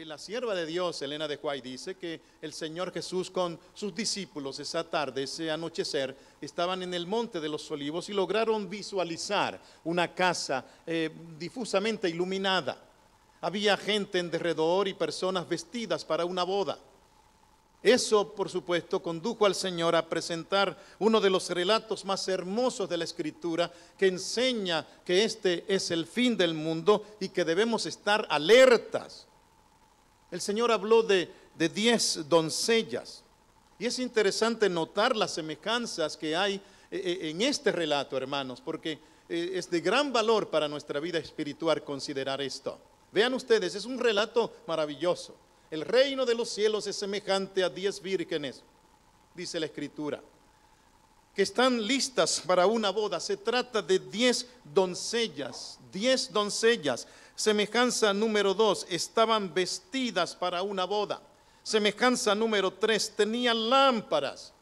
la sierva de Dios, Elena de White, dice que el Señor Jesús con sus discípulos esa tarde, ese anochecer, estaban en el Monte de los Olivos y lograron visualizar una casa difusamente iluminada. Había gente en derredor y personas vestidas para una boda. Eso, por supuesto, condujo al Señor a presentar uno de los relatos más hermosos de la Escritura, que enseña que este es el fin del mundo y que debemos estar alertas. El Señor habló de 10 doncellas, y es interesante notar las semejanzas que hay en este relato, hermanos, porque es de gran valor para nuestra vida espiritual considerar esto. Vean ustedes, es un relato maravilloso. El reino de los cielos es semejante a 10 vírgenes, dice la Escritura, que están listas para una boda. Se trata de 10 doncellas, 10 doncellas. Semejanza número 2, estaban vestidas para una boda. Semejanza número 3, tenían lámparas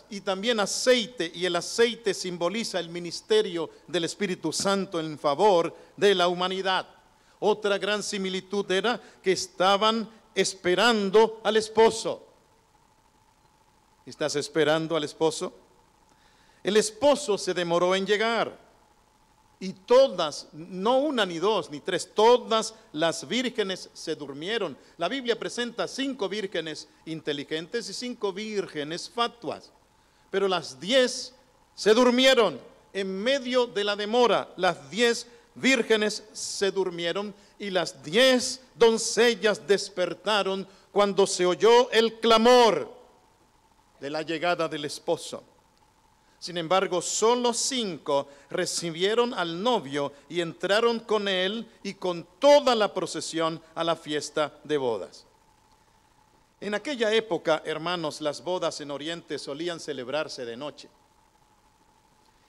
y también aceite, y el aceite simboliza el ministerio del Espíritu Santo en favor de la humanidad. Otra gran similitud era que estaban esperando al esposo. ¿Estás esperando al esposo? El esposo se demoró en llegar. Y todas, no una ni dos ni tres, todas las vírgenes se durmieron. La Biblia presenta 5 vírgenes inteligentes y 5 vírgenes fatuas. Pero las 10 se durmieron en medio de la demora. Las 10 vírgenes se durmieron y las 10 doncellas despertaron cuando se oyó el clamor de la llegada del esposo. Sin embargo, solo 5 recibieron al novio y entraron con él y con toda la procesión a la fiesta de bodas. En aquella época, hermanos, las bodas en Oriente solían celebrarse de noche.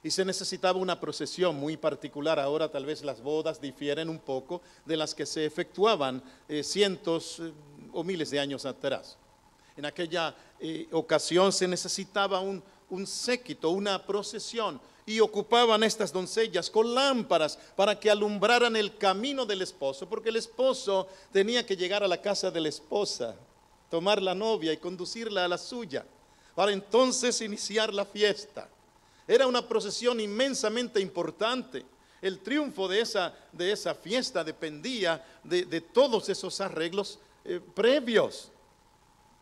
Y se necesitaba una procesión muy particular. Ahora tal vez las bodas difieren un poco de las que se efectuaban cientos o miles de años atrás. En aquella ocasión se necesitaba un séquito, una procesión, y ocupaban estas doncellas con lámparas para que alumbraran el camino del esposo, porque el esposo tenía que llegar a la casa de la esposa, tomar la novia y conducirla a la suya, para entonces iniciar la fiesta. Era una procesión inmensamente importante. El triunfo de esa fiesta dependía de todos esos arreglos previos.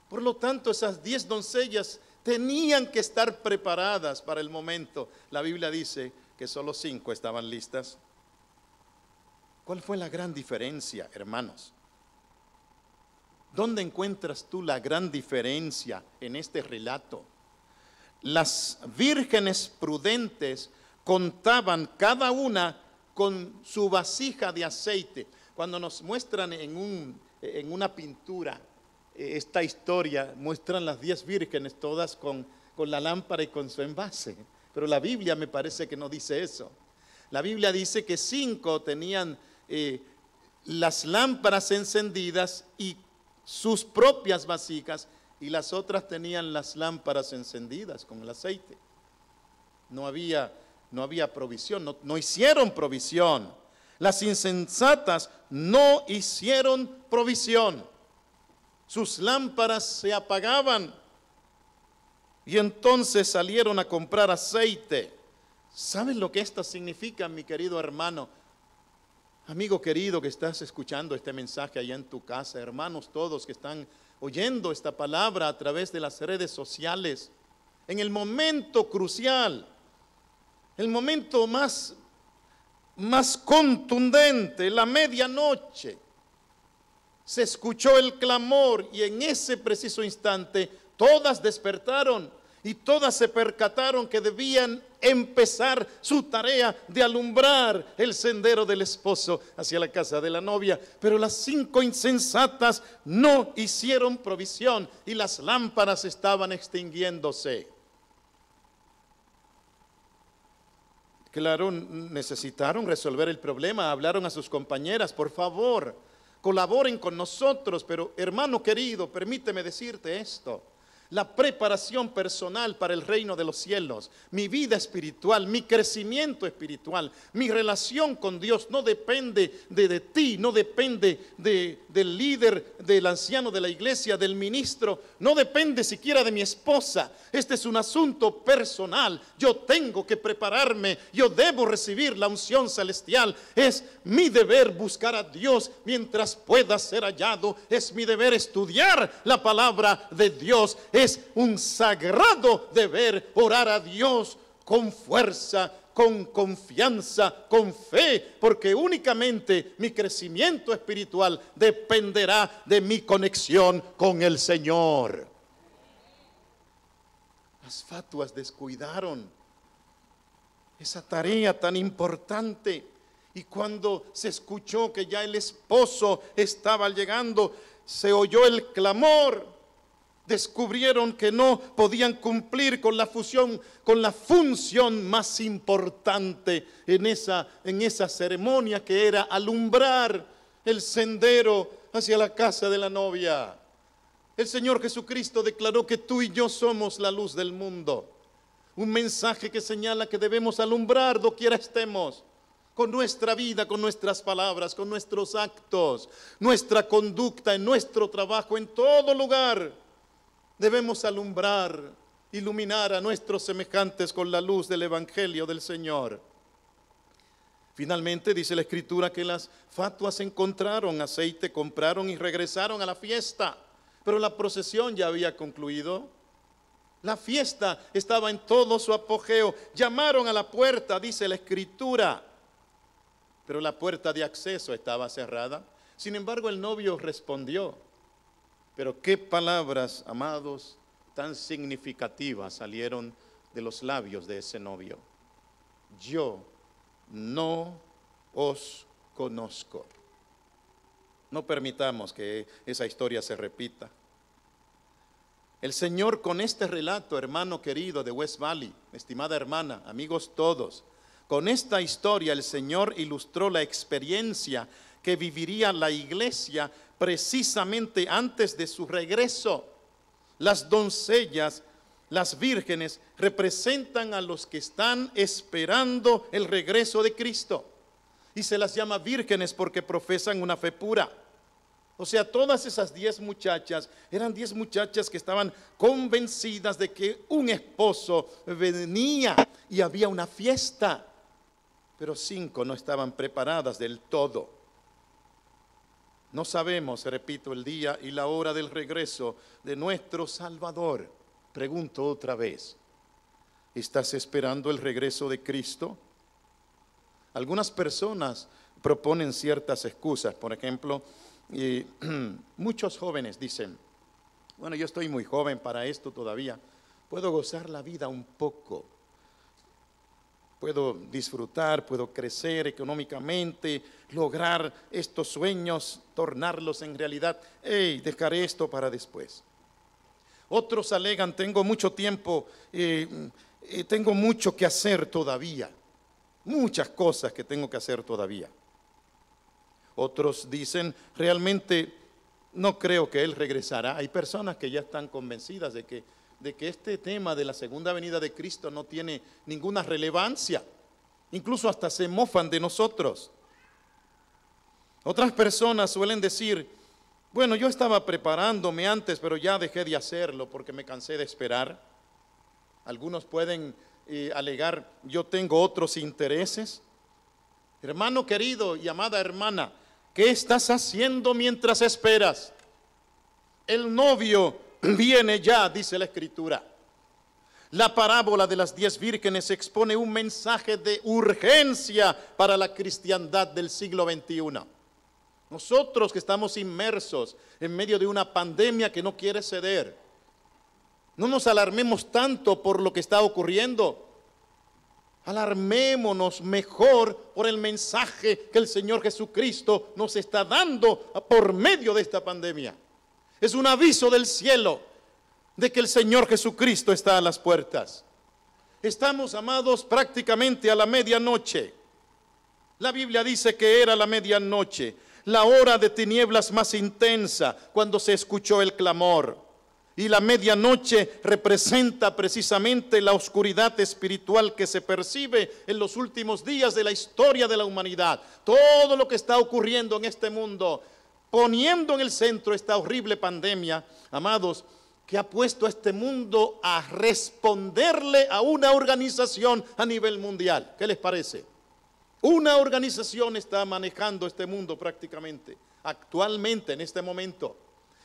Por lo tanto, esas 10 doncellas tenían que estar preparadas para el momento. La Biblia dice que solo 5 estaban listas. ¿Cuál fue la gran diferencia, hermanos? ¿Dónde encuentras tú la gran diferencia en este relato? Las vírgenes prudentes contaban cada una con su vasija de aceite. Cuando nos muestran en una pintura esta historia, muestran las 10 vírgenes todas con la lámpara y con su envase. Pero la Biblia me parece que no dice eso. La Biblia dice que 5 tenían las lámparas encendidas y sus propias vasijas, y las otras tenían las lámparas encendidas con el aceite. No había provisión, no hicieron provisión. Las insensatas no hicieron provisión. Sus lámparas se apagaban y entonces salieron a comprar aceite. ¿Saben lo que esto significa, mi querido hermano? Amigo querido que estás escuchando este mensaje allá en tu casa, hermanos todos que están oyendo esta palabra a través de las redes sociales, en el momento crucial, el momento más contundente, la medianoche, se escuchó el clamor y en ese preciso instante todas despertaron y todas se percataron que debían empezar su tarea de alumbrar el sendero del esposo hacia la casa de la novia. Pero las 5 insensatas no hicieron provisión y las lámparas estaban extinguiéndose. Claro, necesitaron resolver el problema, hablaron a sus compañeras, por favor, colaboren con nosotros, pero hermano querido, permíteme decirte esto. la preparación personal para el reino de los cielos, mi vida espiritual, mi crecimiento espiritual, mi relación con Dios no depende de ti, no depende del líder, del anciano de la iglesia, del ministro, no depende siquiera de mi esposa. Este es un asunto personal. Yo tengo que prepararme, yo debo recibir la unción celestial. Es mi deber buscar a Dios mientras pueda ser hallado. Es mi deber estudiar la palabra de Dios. Es un sagrado deber orar a Dios con fuerza, con confianza, con fe, porque únicamente mi crecimiento espiritual dependerá de mi conexión con el Señor. Las fatuas descuidaron esa tarea tan importante, y cuando se escuchó que ya el esposo estaba llegando, se oyó el clamor. Descubrieron que no podían cumplir con la función más importante en esa ceremonia, que era alumbrar el sendero hacia la casa de la novia. El Señor Jesucristo declaró que tú y yo somos la luz del mundo. Un mensaje que señala que debemos alumbrar doquiera estemos, con nuestra vida, con nuestras palabras, con nuestros actos, nuestra conducta, en nuestro trabajo, en todo lugar. Debemos alumbrar, iluminar a nuestros semejantes con la luz del Evangelio del Señor. Finalmente dice la Escritura que las fatuas encontraron aceite, compraron y regresaron a la fiesta. Pero la procesión ya había concluido. La fiesta estaba en todo su apogeo. Llamaron a la puerta, dice la Escritura, pero la puerta de acceso estaba cerrada. Sin embargo, el novio respondió. Pero qué palabras, amados, tan significativas salieron de los labios de ese novio. Yo no os conozco. No permitamos que esa historia se repita. El Señor, con este relato, hermano querido de West Valley, estimada hermana, amigos todos, con esta historia el Señor ilustró la experiencia que viviría la iglesia precisamente antes de su regreso. Las doncellas, las vírgenes, representan a los que están esperando el regreso de Cristo. Y se las llama vírgenes porque profesan una fe pura. O sea, todas esas 10 muchachas eran 10 muchachas que estaban convencidas de que un esposo venía y había una fiesta. Pero 5 no estaban preparadas del todo. No sabemos, repito, el día y la hora del regreso de nuestro Salvador. Pregunto otra vez, ¿estás esperando el regreso de Cristo? Algunas personas proponen ciertas excusas. Por ejemplo, muchos jóvenes dicen, bueno, yo estoy muy joven para esto todavía, puedo gozar la vida un poco. Puedo disfrutar, puedo crecer económicamente, lograr estos sueños, tornarlos en realidad. Dejaré esto para después. Otros alegan, tengo mucho tiempo, tengo mucho que hacer todavía. Muchas cosas que tengo que hacer todavía. Otros dicen, realmente no creo que Él regresará. Hay personas que ya están convencidas de que este tema de la segunda venida de Cristo no tiene ninguna relevancia. Incluso hasta se mofan de nosotros. Otras personas suelen decir, bueno, yo estaba preparándome antes, pero ya dejé de hacerlo porque me cansé de esperar. Algunos pueden alegar, yo tengo otros intereses. Hermano querido y amada hermana, ¿qué estás haciendo mientras esperas? El novio viene ya, dice la Escritura. La parábola de las 10 vírgenes expone un mensaje de urgencia para la cristiandad del siglo XXI. Nosotros que estamos inmersos en medio de una pandemia que no quiere ceder, no nos alarmemos tanto por lo que está ocurriendo. Alarmémonos mejor por el mensaje que el Señor Jesucristo nos está dando por medio de esta pandemia. Es un aviso del cielo de que el Señor Jesucristo está a las puertas. Estamos, amados, prácticamente a la medianoche. La Biblia dice que era la medianoche, la hora de tinieblas más intensa, cuando se escuchó el clamor. Y la medianoche representa precisamente la oscuridad espiritual que se percibe en los últimos días de la historia de la humanidad. Todo lo que está ocurriendo en este mundo, poniendo en el centro esta horrible pandemia, amados, que ha puesto a este mundo a responderle a una organización a nivel mundial. ¿Qué les parece? Una organización está manejando este mundo prácticamente, actualmente, en este momento.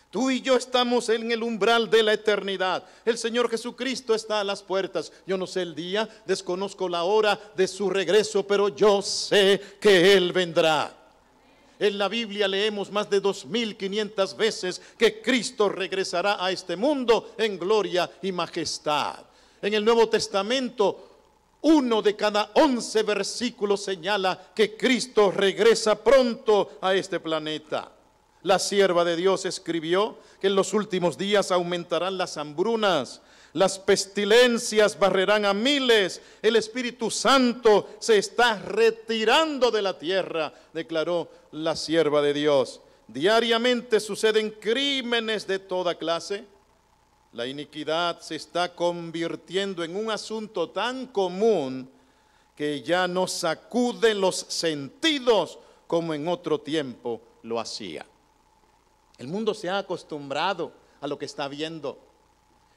Tú y yo estamos en el umbral de la eternidad. El Señor Jesucristo está a las puertas. Yo no sé el día, desconozco la hora de su regreso, pero yo sé que Él vendrá. En la Biblia leemos más de 2500 veces que Cristo regresará a este mundo en gloria y majestad. En el Nuevo Testamento, 1 de cada 11 versículos señala que Cristo regresa pronto a este planeta. La sierva de Dios escribió que en los últimos días aumentarán las hambrunas, las pestilencias barrerán a miles, el Espíritu Santo se está retirando de la tierra, declaró la sierva de Dios. Diariamente suceden crímenes de toda clase. La iniquidad se está convirtiendo en un asunto tan común que ya no sacude los sentidos como en otro tiempo lo hacía. El mundo se ha acostumbrado a lo que está viendo.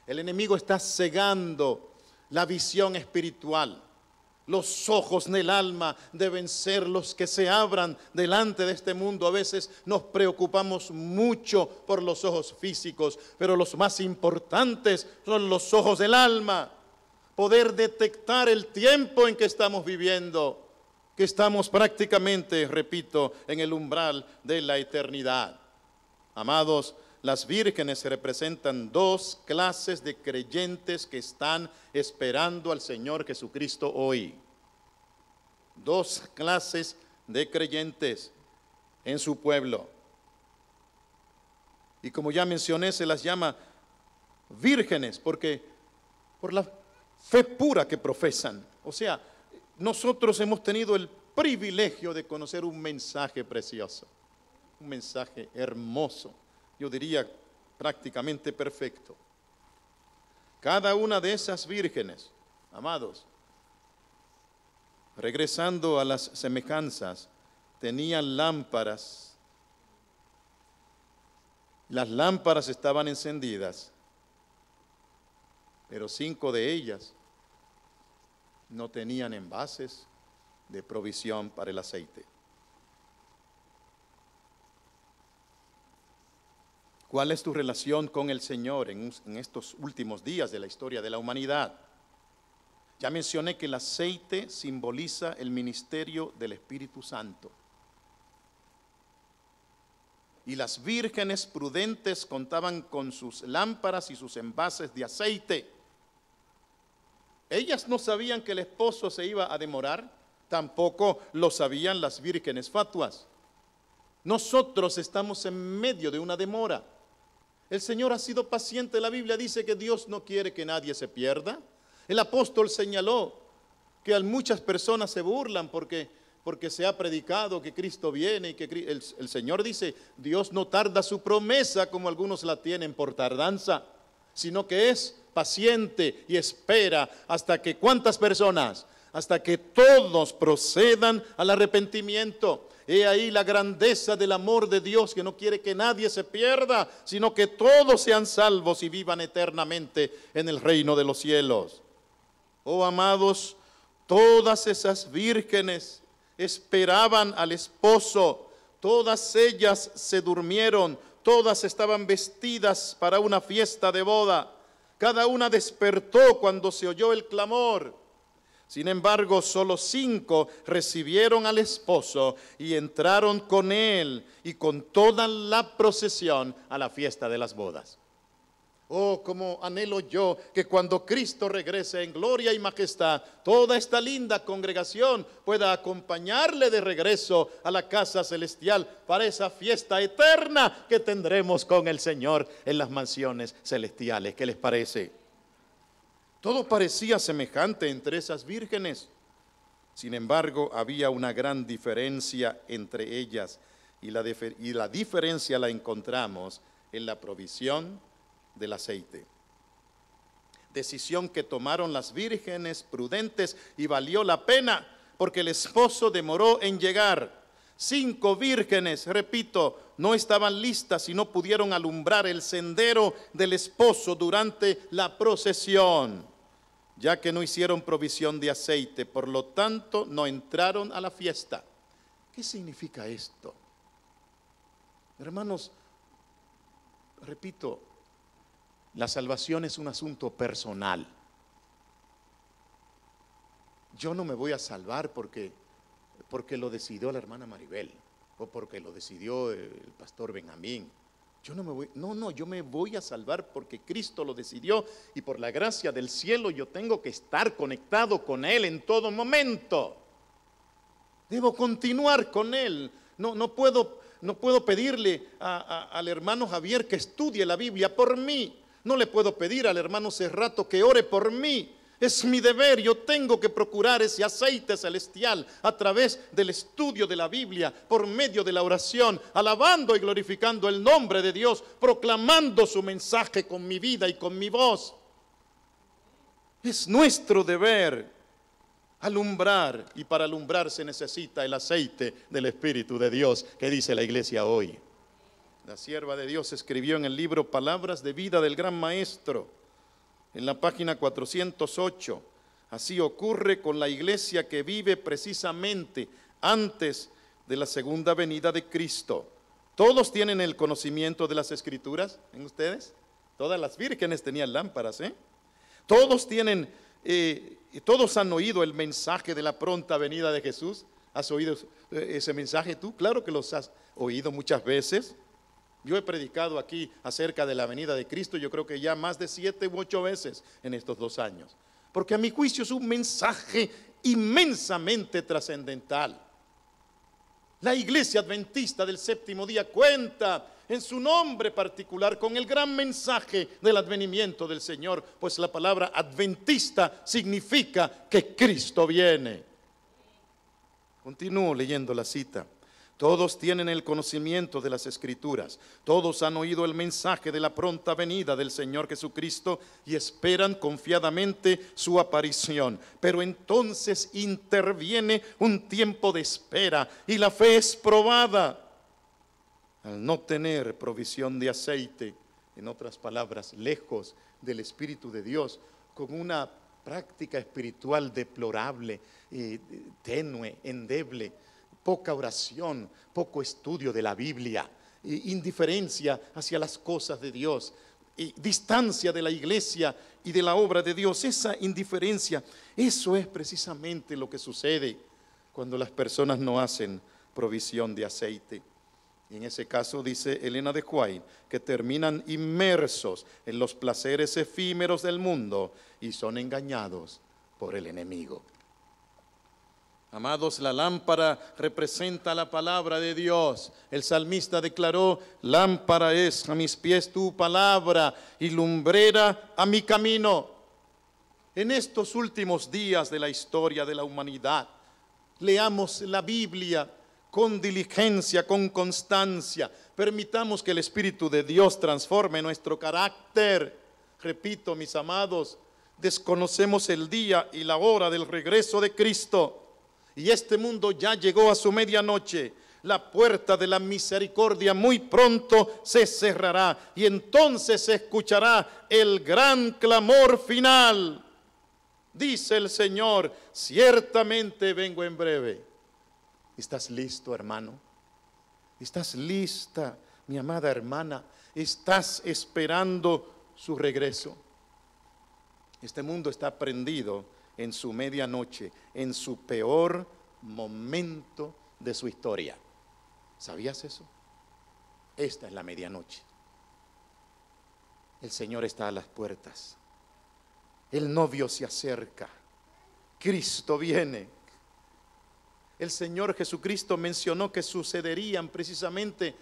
El enemigo está cegando la visión espiritual. Los ojos del alma deben ser los que se abran delante de este mundo. A veces nos preocupamos mucho por los ojos físicos, pero los más importantes son los ojos del alma. Poder detectar el tiempo en que estamos viviendo, que estamos prácticamente, repito, en el umbral de la eternidad. Amados, las vírgenes representan dos clases de creyentes que están esperando al Señor Jesucristo hoy. Dos clases de creyentes en su pueblo. Y como ya mencioné, se las llama vírgenes porque por la fe pura que profesan. O sea, nosotros hemos tenido el privilegio de conocer un mensaje precioso. Un mensaje hermoso, yo diría prácticamente perfecto. Cada una de esas vírgenes, amados, regresando a las semejanzas, tenían lámparas. Las lámparas estaban encendidas, pero 5 de ellas no tenían envases de provisión para el aceite. ¿Cuál es tu relación con el Señor en estos últimos días de la historia de la humanidad? Ya mencioné que el aceite simboliza el ministerio del Espíritu Santo. Y las vírgenes prudentes contaban con sus lámparas y sus envases de aceite. Ellas no sabían que el esposo se iba a demorar, tampoco lo sabían las vírgenes fatuas. Nosotros estamos en medio de una demora. El Señor ha sido paciente. La Biblia dice que Dios no quiere que nadie se pierda. El apóstol señaló que muchas personas se burlan porque se ha predicado que Cristo viene y que el Señor dice, Dios no tarda su promesa como algunos la tienen por tardanza, sino que es paciente y espera hasta que, ¿cuántas personas? Hasta que todos procedan al arrepentimiento. He ahí la grandeza del amor de Dios, que no quiere que nadie se pierda, sino que todos sean salvos y vivan eternamente en el reino de los cielos. Oh amados, todas esas vírgenes esperaban al esposo, todas ellas se durmieron, todas estaban vestidas para una fiesta de boda, cada una despertó cuando se oyó el clamor. Sin embargo, solo 5 recibieron al esposo y entraron con él y con toda la procesión a la fiesta de las bodas. Oh, como anhelo yo que cuando Cristo regrese en gloria y majestad, toda esta linda congregación pueda acompañarle de regreso a la casa celestial para esa fiesta eterna que tendremos con el Señor en las mansiones celestiales. ¿Qué les parece? Todo parecía semejante entre esas vírgenes. Sin embargo, había una gran diferencia entre ellas y la diferencia la encontramos en la provisión del aceite. Decisión que tomaron las vírgenes prudentes y valió la pena porque el esposo demoró en llegar. 5 vírgenes, repito, no estaban listas y no pudieron alumbrar el sendero del esposo durante la procesión, ya que no hicieron provisión de aceite, por lo tanto no entraron a la fiesta. ¿Qué significa esto? Hermanos, repito, la salvación es un asunto personal. Yo no me voy a salvar porque lo decidió la hermana Maribel o porque lo decidió el pastor Benjamín. Yo me voy a salvar porque Cristo lo decidió y por la gracia del cielo yo tengo que estar conectado con Él en todo momento. Debo continuar con Él. No puedo pedirle al hermano Javier que estudie la Biblia por mí. No le puedo pedir al hermano Cerrato que ore por mí. Es mi deber, yo tengo que procurar ese aceite celestial a través del estudio de la Biblia, por medio de la oración, alabando y glorificando el nombre de Dios, proclamando su mensaje con mi vida y con mi voz. Es nuestro deber alumbrar, y para alumbrar se necesita el aceite del Espíritu de Dios, que dice la iglesia hoy. La sierva de Dios escribió en el libro Palabras de Vida del Gran Maestro, en la página 408, así ocurre con la iglesia que vive precisamente antes de la segunda venida de Cristo. Todos tienen el conocimiento de las Escrituras, ¿en ustedes? Todas las vírgenes tenían lámparas, Todos todos han oído el mensaje de la pronta venida de Jesús. ¿Has oído ese mensaje tú? Claro que los has oído muchas veces. Yo he predicado aquí acerca de la venida de Cristo, yo creo que ya más de 7 u 8 veces en estos 2 años. Porque a mi juicio es un mensaje inmensamente trascendental. La iglesia adventista del séptimo día cuenta en su nombre particular con el gran mensaje del advenimiento del Señor, pues la palabra adventista significa que Cristo viene. Continúo leyendo la cita. Todos tienen el conocimiento de las Escrituras, todos han oído el mensaje de la pronta venida del Señor Jesucristo y esperan confiadamente su aparición. Pero entonces interviene un tiempo de espera y la fe es probada. Al no tener provisión de aceite, en otras palabras, lejos del Espíritu de Dios, con una práctica espiritual deplorable, tenue, endeble, poca oración, poco estudio de la Biblia, indiferencia hacia las cosas de Dios, distancia de la iglesia y de la obra de Dios. Esa indiferencia, eso es precisamente lo que sucede cuando las personas no hacen provisión de aceite. Y en ese caso, dice Elena de White, que terminan inmersos en los placeres efímeros del mundo y son engañados por el enemigo. Amados, la lámpara representa la palabra de Dios. El salmista declaró: lámpara es a mis pies tu palabra y lumbrera a mi camino. En estos últimos días de la historia de la humanidad, leamos la Biblia con diligencia, con constancia. Permitamos que el Espíritu de Dios transforme nuestro carácter. Repito, mis amados, desconocemos el día y la hora del regreso de Cristo. Y este mundo ya llegó a su medianoche. La puerta de la misericordia muy pronto se cerrará y entonces se escuchará el gran clamor final. Dice el Señor: ciertamente vengo en breve. ¿Estás listo, hermano? ¿Estás lista, mi amada hermana? ¿Estás esperando su regreso? Este mundo está prendido en su medianoche, en su peor momento de su historia. ¿Sabías eso? Esta es la medianoche. El Señor está a las puertas. El novio se acerca. Cristo viene. El Señor Jesucristo mencionó que sucederían precisamente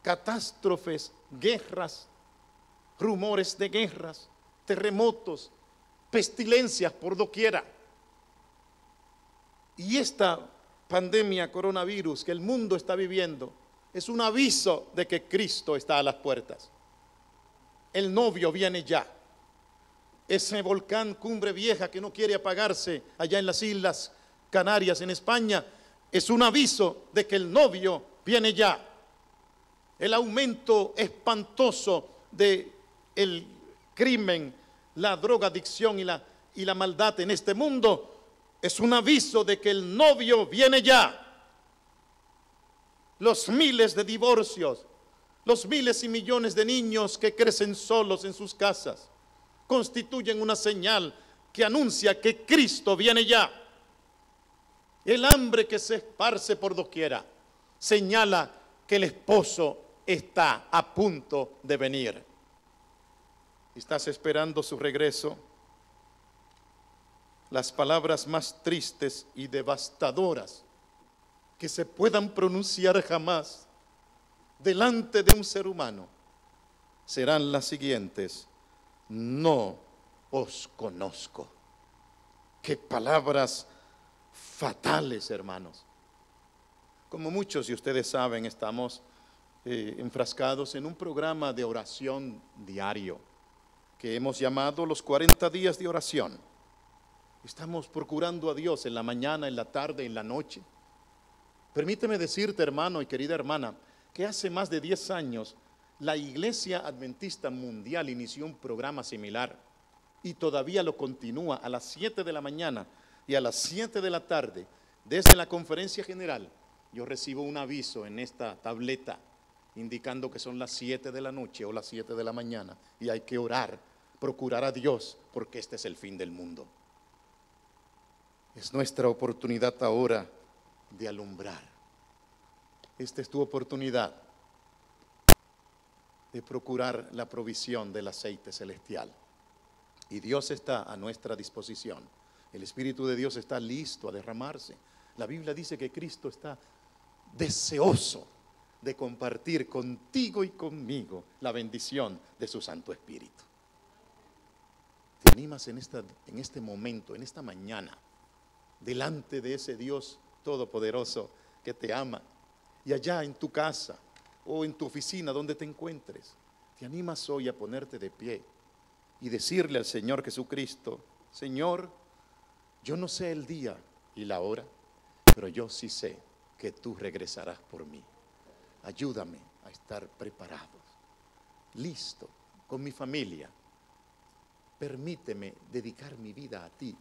catástrofes, guerras, rumores de guerras, terremotos, pestilencias por doquiera. Y esta pandemia coronavirus que el mundo está viviendo es un aviso de que Cristo está a las puertas. el novio viene ya. Ese volcán Cumbre Vieja que no quiere apagarse allá en las Islas Canarias, en España, es un aviso de que el novio viene ya. El aumento espantoso de el crimen, la drogadicción y la maldad en este mundo es un aviso de que el novio viene ya. Los miles de divorcios, los miles y millones de niños que crecen solos en sus casas, constituyen una señal que anuncia que Cristo viene ya. El hambre que se esparce por doquiera señala que el esposo está a punto de venir. ¿Estás esperando su regreso? Las palabras más tristes y devastadoras que se puedan pronunciar jamás delante de un ser humano serán las siguientes: no os conozco. Qué palabras fatales, hermanos. Como muchos de ustedes saben, estamos enfrascados en un programa de oración diario que hemos llamado los 40 días de oración. Estamos procurando a Dios en la mañana, en la tarde, en la noche. Permíteme decirte, hermano y querida hermana, que hace más de 10 años la Iglesia Adventista Mundial inició un programa similar y todavía lo continúa a las 7 de la mañana y a las 7 de la tarde. Desde la conferencia general yo recibo un aviso en esta tableta indicando que son las 7 de la noche o las 7 de la mañana y hay que orar, procurar a Dios, porque este es el fin del mundo. Es nuestra oportunidad ahora de alumbrar. Esta es tu oportunidad de procurar la provisión del aceite celestial. Y Dios está a nuestra disposición. El Espíritu de Dios está listo a derramarse. La Biblia dice que Cristo está deseoso de compartir contigo y conmigo la bendición de su Santo Espíritu. ¿Te animas en este momento, en esta mañana, delante de ese Dios todopoderoso que te ama? Y allá en tu casa o en tu oficina, donde te encuentres, ¿te animas hoy a ponerte de pie y decirle al Señor Jesucristo: Señor, yo no sé el día y la hora, pero yo sí sé que tú regresarás por mí? Ayúdame a estar preparado, listo, con mi familia. Permíteme dedicar mi vida a ti,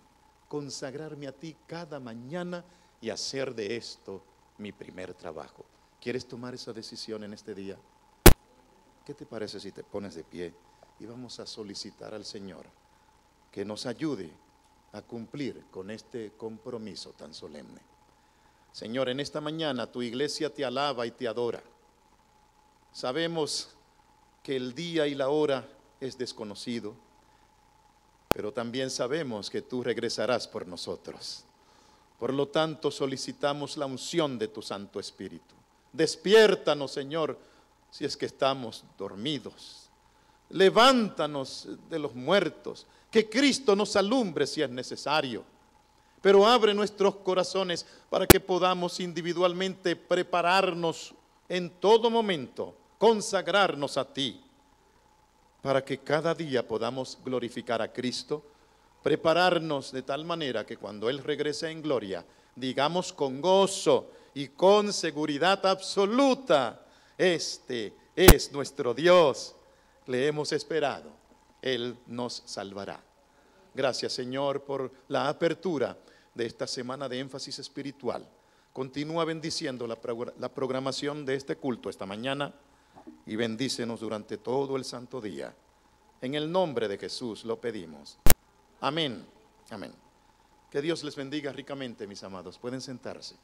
consagrarme a ti cada mañana y hacer de esto mi primer trabajo. ¿Quieres tomar esa decisión en este día? ¿Qué te parece si te pones de pie y vamos a solicitar al Señor que nos ayude a cumplir con este compromiso tan solemne? Señor, en esta mañana tu iglesia te alaba y te adora. Sabemos que el día y la hora es desconocido, pero también sabemos que tú regresarás por nosotros. Por lo tanto, solicitamos la unción de tu Santo Espíritu. Despiértanos, Señor, si es que estamos dormidos. Levántanos de los muertos, que Cristo nos alumbre si es necesario. Pero abre nuestros corazones para que podamos individualmente prepararnos en todo momento, consagrarnos a ti, para que cada día podamos glorificar a Cristo, prepararnos de tal manera que cuando Él regrese en gloria, digamos con gozo y con seguridad absoluta: este es nuestro Dios, le hemos esperado, Él nos salvará. Gracias, Señor, por la apertura de esta semana de énfasis espiritual. Continúa bendiciendo la programación de este culto esta mañana y bendícenos durante todo el santo día. En el nombre de Jesús lo pedimos. Amén. Amén. Que Dios les bendiga ricamente, mis amados. Pueden sentarse.